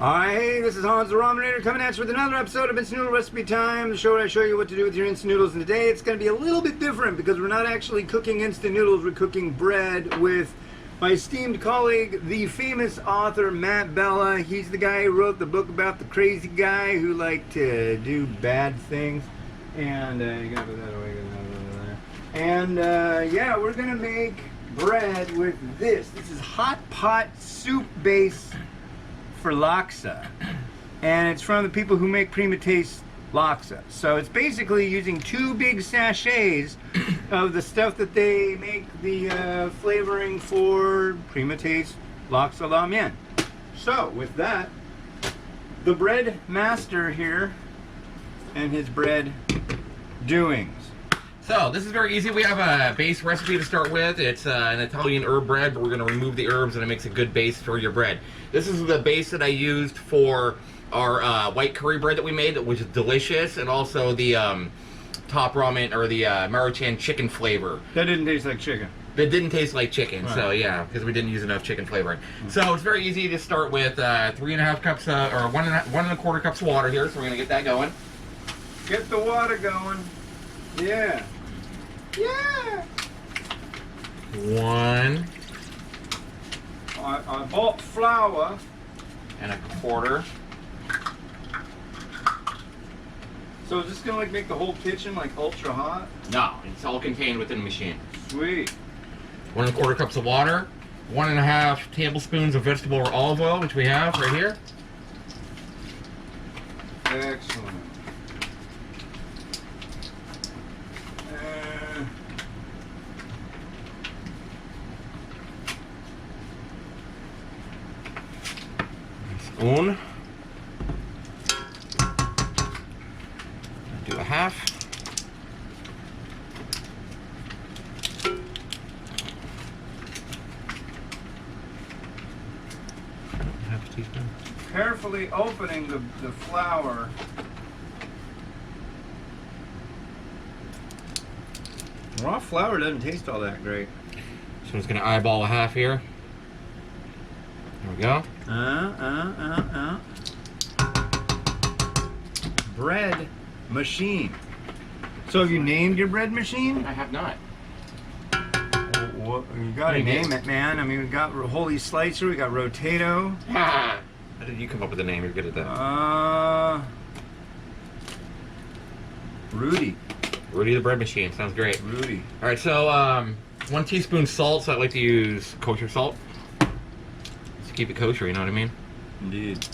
Hi, hey, this is Hans the Ramenator coming at you with another episode of Instant Noodle Recipe Time, the show where I show you what to do with your instant noodles. And today it's going to be a little bit different because we're not actually cooking instant noodles, we're cooking bread with my esteemed colleague, the famous author Matt Bella. He's the guy who wrote the book about the crazy guy who liked to do bad things. And you gotta put that away, and yeah, we're gonna make bread with this. This is hot pot soup base for Laksa, and it's from the people who make Prima Laksa. So it's basically using 2 big sachets of the stuff that they make the flavoring for Prima Laksa Ramen. So with that, the bread master here and his bread doings. So this is very easy. We have a base recipe to start with. It's an Italian herb bread, but we're going to remove the herbs and it makes a good base for your bread. This is the base that I used for our white curry bread that we made, which is delicious, and also the top ramen, or the Maruchan chicken flavor. That didn't taste like chicken. It didn't taste like chicken, right. So yeah, because we didn't use enough chicken flavoring. So it's very easy to start with 3.5 cups, or 1.25 cups of water here, so we're going to get that going. Get the water going. Yeah. Yeah. 1 I bought flour. and 1/4. So is this gonna like make the whole kitchen like ultra hot? No, it's all contained within the machine. Sweet. 1.25 cups of water, 1.5 tablespoons of vegetable or olive oil, which we have right here. Excellent. Spoon. Do 1/2. Half a teaspoon. Carefully opening the flour. Raw flour doesn't taste all that great. So I'm just going to eyeball 1/2 here. There we go. Bread machine. So have you named your bread machine? I have not. Well, you gotta name it, man. I mean, we got Holy Slicer, we got Rotato. How did you come up with the name? You're good at that. Rudy. Rudy the bread machine. Sounds great. Rudy. All right, so 1 teaspoon salt. So I like to use kosher salt. Just keep it kosher, you know what I mean? Indeed.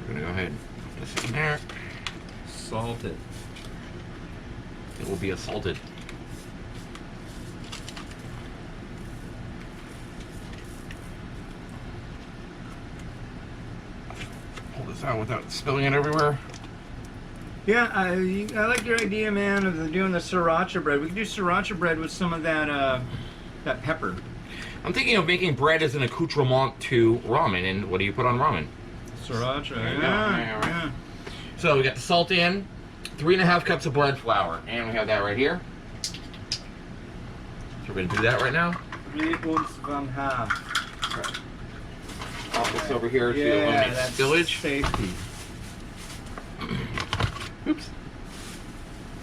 We're gonna go ahead and put this in there. Salt it. It will be assaulted. Pull this out without spilling it everywhere. Yeah, I like your idea, man, of doing the sriracha bread. We could do sriracha bread with some of that pepper. I'm thinking of making bread as an accoutrement to ramen. And what do you put on ramen? Sriracha, There you go. yeah. So we got the salt in, 3.5 cups of bread flour, and we have that right here. So we're gonna do that right now. 3.5. Pop this over here to Yeah, eliminate that's spillage. safety. Oops.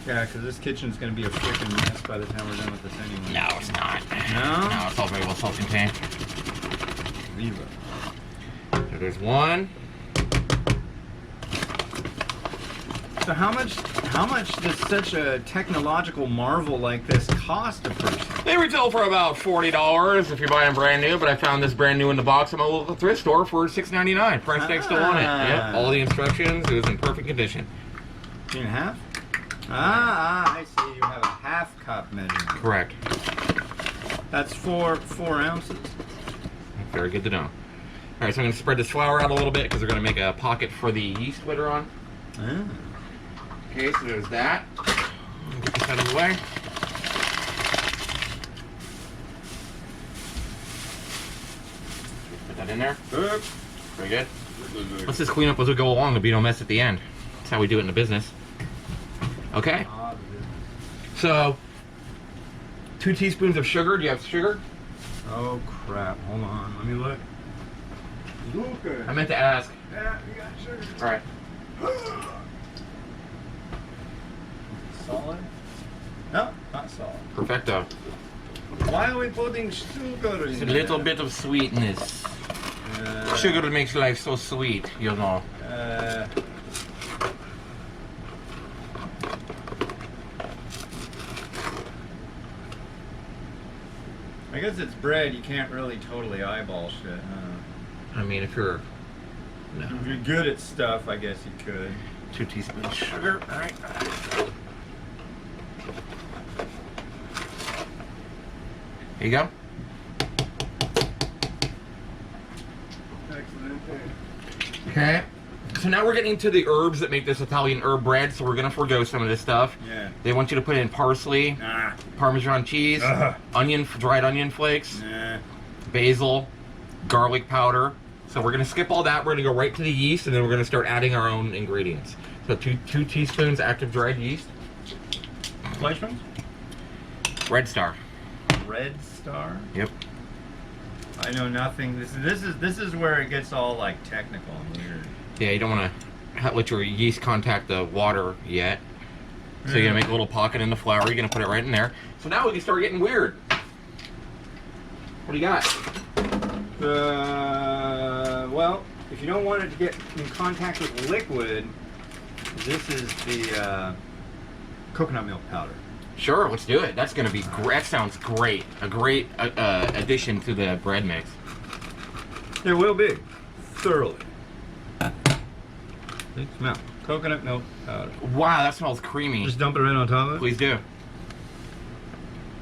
Yeah, because this kitchen's going to be a freaking mess by the time we're done with this anyway. No, it's not. No? No, it's all very well self-contained. Viva. So there's 1. So how much does such a technological marvel like this cost a person? They retail for about $40 if you're buying brand new, but I found this brand new in the box at my local thrift store for $6.99. Price tag still on it. Yep, all the instructions. It was in perfect condition. 3.5? I see. You have a 1/2 cup measurement. Correct. That's 4 ounces. Very good to know. All right, so I'm going to spread this flour out a little bit because we're going to make a pocket for the yeast later on. Ah. Okay, so there's that. Get this out of the way. Put that in there. Very good. Let's just clean up as we go along. There'll be no mess at the end. That's how we do it in the business. Okay. So 2 teaspoons of sugar. Do you have sugar? Oh crap, hold on, let me look. Zucker. I meant to ask. Yeah, you got sugar. All right. Solid? No, not solid. Perfecto. Why are we putting sugar in It's a little bit of sweetness. Sugar makes life so sweet, you know. I guess it's bread. You can't really totally eyeball shit, huh? I mean, if you're... No. If you're good at stuff, I guess you could. 2 teaspoons sugar, all right. Here you go. Excellent. Okay. So now we're getting to the herbs that make this Italian herb bread, so we're gonna forgo some of this stuff. Yeah. They want you to put in parsley, Nah. Parmesan cheese, dried onion flakes, Nah. basil, garlic powder. So we're gonna skip all that. We're gonna go right to the yeast, and then we're gonna start adding our own ingredients. So two teaspoons active dried yeast. Fleischmann's? Red Star. Red Star? Yep. I know nothing. This is where it gets all like technical and weird. Yeah, you don't want to let your yeast contact the water yet. So you're gonna make a little pocket in the flour. You're gonna put it right in there. So now we can start getting weird. What do you got? Well, if you don't want it to get in contact with liquid, this is the coconut milk powder. Sure, let's do it. That's gonna be great. That sounds great. A great addition to the bread mix. It will be. Thoroughly. Smell. Coconut milk powder. Wow, that smells creamy. Just dump it right on top of it? Please do.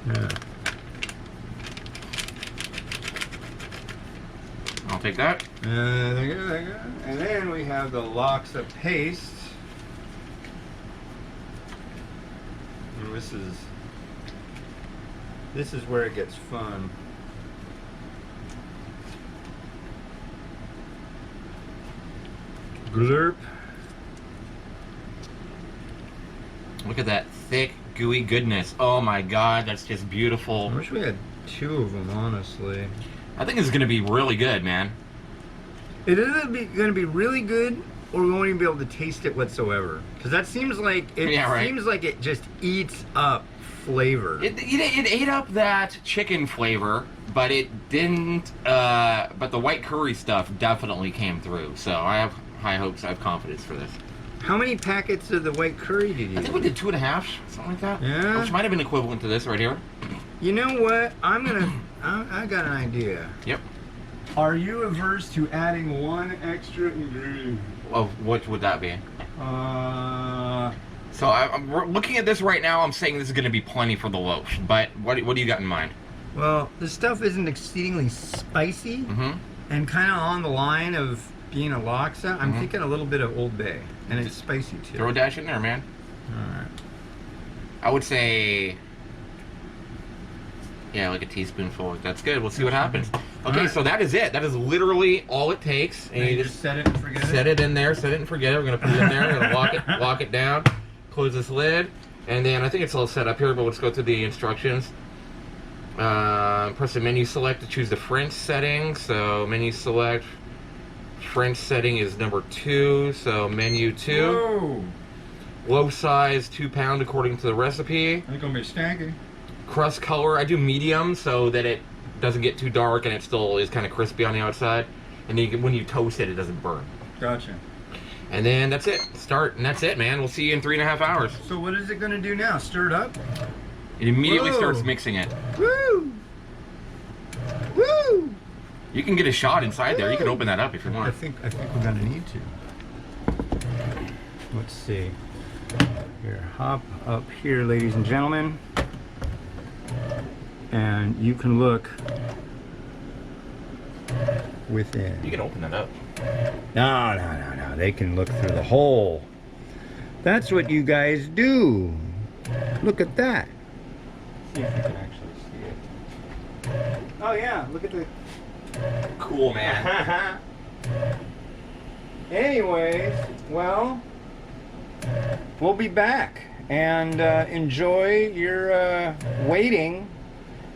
Yeah. I'll take that. There you go, there you go. And then we have the Laksa paste. And this is where it gets fun. Glurp. Look at that thick, gooey goodness. Oh my god, that's just beautiful. I wish we had 2 of them, honestly. I think it's gonna be really good, man. It is going to be really good, or we won't even be able to taste it whatsoever. Because that seems like seems like it just eats up flavor. It ate up that chicken flavor, but it didn't. But the white curry stuff definitely came through. So I have high hopes. I have confidence for this. How many packets of the white curry did you I think we did 2.5, something like that. Yeah. Which might have been equivalent to this right here. You know what? I got an idea. Yep. Are you averse to adding 1 extra ingredient? Well, what would that be? So I'm looking at this right now. I'm saying this is going to be plenty for the loaf. But what do you got in mind? Well, the stuff isn't exceedingly spicy, and kind of on the line of being a laksa. I'm thinking a little bit of Old Bay, and it's spicy too. Throw a dash in there, man. All right. I would say, yeah, like a teaspoonful. That's good. We'll see what happens. Okay, right. so that is it. That is literally all it takes. And you just set it and forget it? Set it in there. Set it and forget it. We're gonna put it in there. We're gonna lock it down. Close this lid, and then I think it's all set up here. But let's go through the instructions. Press the menu select to choose the French setting. So menu select. French setting is number 2. So menu 2. Whoa. Loaf size 2 pound according to the recipe. It's gonna be stanky. Crust color, I do medium so that it doesn't get too dark and it still is kind of crispy on the outside. And then when you toast it, it doesn't burn. Gotcha. And then that's it. Start, and that's it, man. We'll see you in 3.5 hours. So what is it gonna do now? Stir it up? It immediately Whoa. starts mixing it. Woo! Woo! You can get a shot inside there. You can open that up if you I want. think we're gonna need to. Let's see. Here, hop up here, ladies and gentlemen, and you can look within. You can open that up. No. They can look through the hole. That's what you guys do. Look at that. See if you can actually see it. Oh yeah, look at the. Cool, man. Anyways, well, we'll be back and enjoy your waiting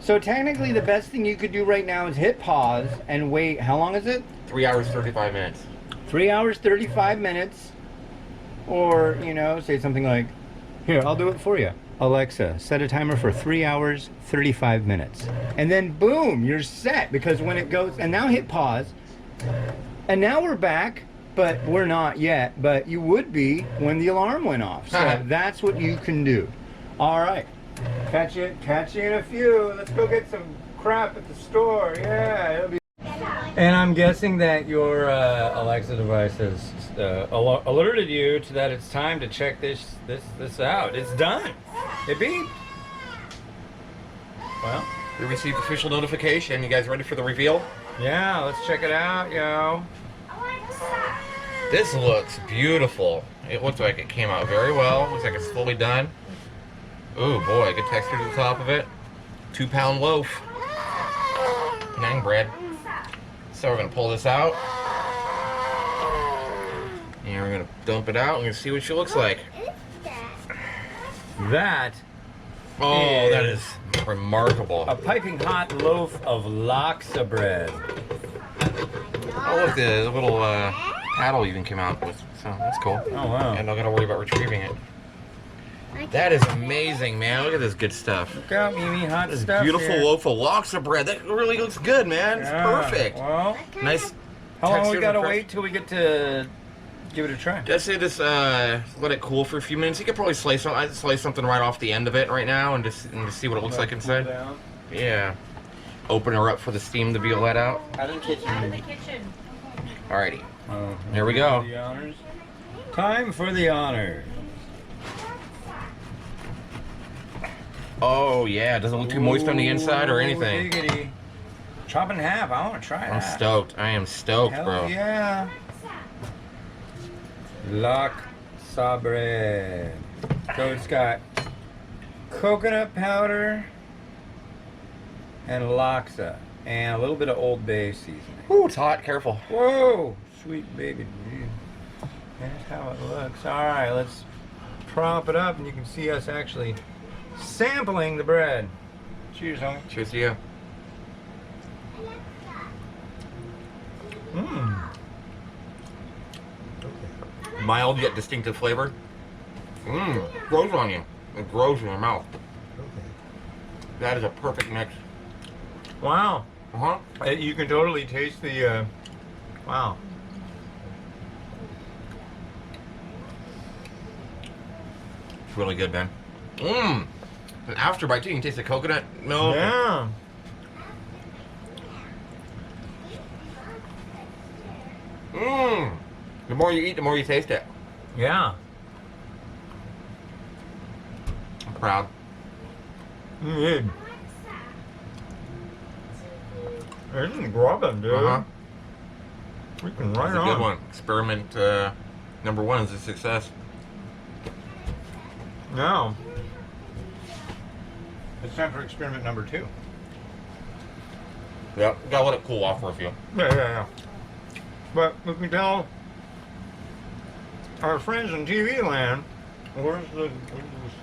So technically the best thing you could do right now is hit pause and wait. How long is it? 3 hours, 35 minutes. 3 hours, 35 minutes. Or, you know, say something like, here, I'll do it for you. Alexa, set a timer for 3 hours, 35 minutes. And then boom, you're set. Because when it goes, and now hit pause. And now we're back, but we're not yet. But you would be when the alarm went off. So that's what you can do. All right. Catch you in a few. Let's go get some crap at the store. Yeah, it'll be. And I'm guessing that your Alexa device has alerted you to that it's time to check this out. It's done. It beeped. Well, We received official notification. You guys ready for the reveal? yeah, let's check it out, yo. This looks beautiful. It looks like it came out very well. Looks like it's fully done. Ooh, boy, good texture to the top of it. 2-pound loaf. Penang bread. So we're gonna pull this out. And we're gonna dump it out and we're gonna see what she looks like. That Oh, that is remarkable. a piping hot loaf of laksa bread. Oh, look, the little paddle even came out with, so that's cool. Oh, wow. And I'm not gonna worry about retrieving it. That is amazing, man. Look at this good stuff. Look out, Mimi, hot This stuff beautiful here. loaf of laksa bread. That really looks good, man. It's Yeah, perfect. Well, Nice. how long we texture gotta and wait till we get to give it a try? I'd say this, let it cool for a few minutes. You could probably slice some. I'd slice something right off the end of it right now and just see what it looks like inside. Yeah. Open her up for the steam to be let out. Out of the kitchen. Alrighty. Here we go. The honors. Time for the honors. Oh yeah, it doesn't look too moist on the inside or anything. Diggity. Chop in half. I want to try that. I'm stoked. I am stoked, Hell bro. yeah. Laksa bread. So it's got coconut powder and laksa and a little bit of Old Bay seasoning. Ooh, it's hot. Careful. Whoa, sweet baby. That's how it looks. All right, let's prop it up and you can see us actually sampling the bread. Cheers, homie. Cheers to you. Mmm. Mild yet distinctive flavor. Mmm. Grows on you. It grows in your mouth. That is a perfect mix. Wow. Uh-huh. You can totally taste the, wow. It's really good, man. Mmm. An afterbite too. You can taste the coconut milk. Yeah. Mmm. The more you eat, the more you taste it. Yeah. I'm proud. Mm. This is grubbing, dude. Uh-huh. We can right That's a on. good one. Experiment number 1 is a success. Now, it's time for experiment number 2. Yep. Gotta let it cool off for a few. Yeah. But we can tell our friends in TV land, where's the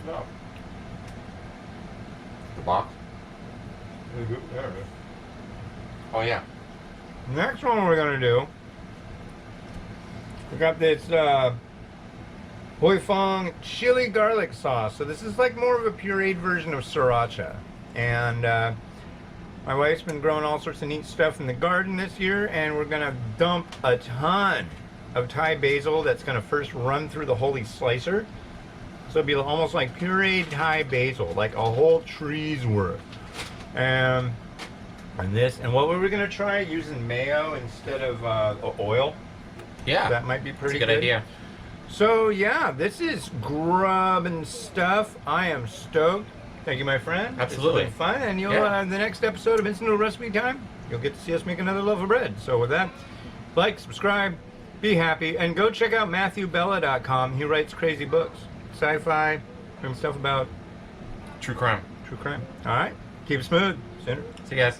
stuff? The box. There it is. Oh yeah. Next one we're gonna do, we got this Hoi Fong chili garlic sauce. So this is like more of a pureed version of sriracha. And my wife's been growing all sorts of neat stuff in the garden this year, and we're gonna dump a ton of Thai basil that's gonna first run through the holy slicer. So it'll be almost like pureed Thai basil, like a whole tree's worth. And this, and what we were gonna try using mayo instead of oil. Yeah. That might be pretty That's a good idea. So yeah, this is grubbing stuff. I am stoked. Thank you, my friend. Absolutely. It's been fun, and you'll Yeah. the next episode of Instant Noodle Recipe Time, you'll get to see us make another loaf of bread. So with that, like, subscribe, be happy, and go check out MatthewBella.com. He writes crazy books, sci-fi, and stuff about True crime. true crime. All right, keep it smooth. Sinner. See you guys.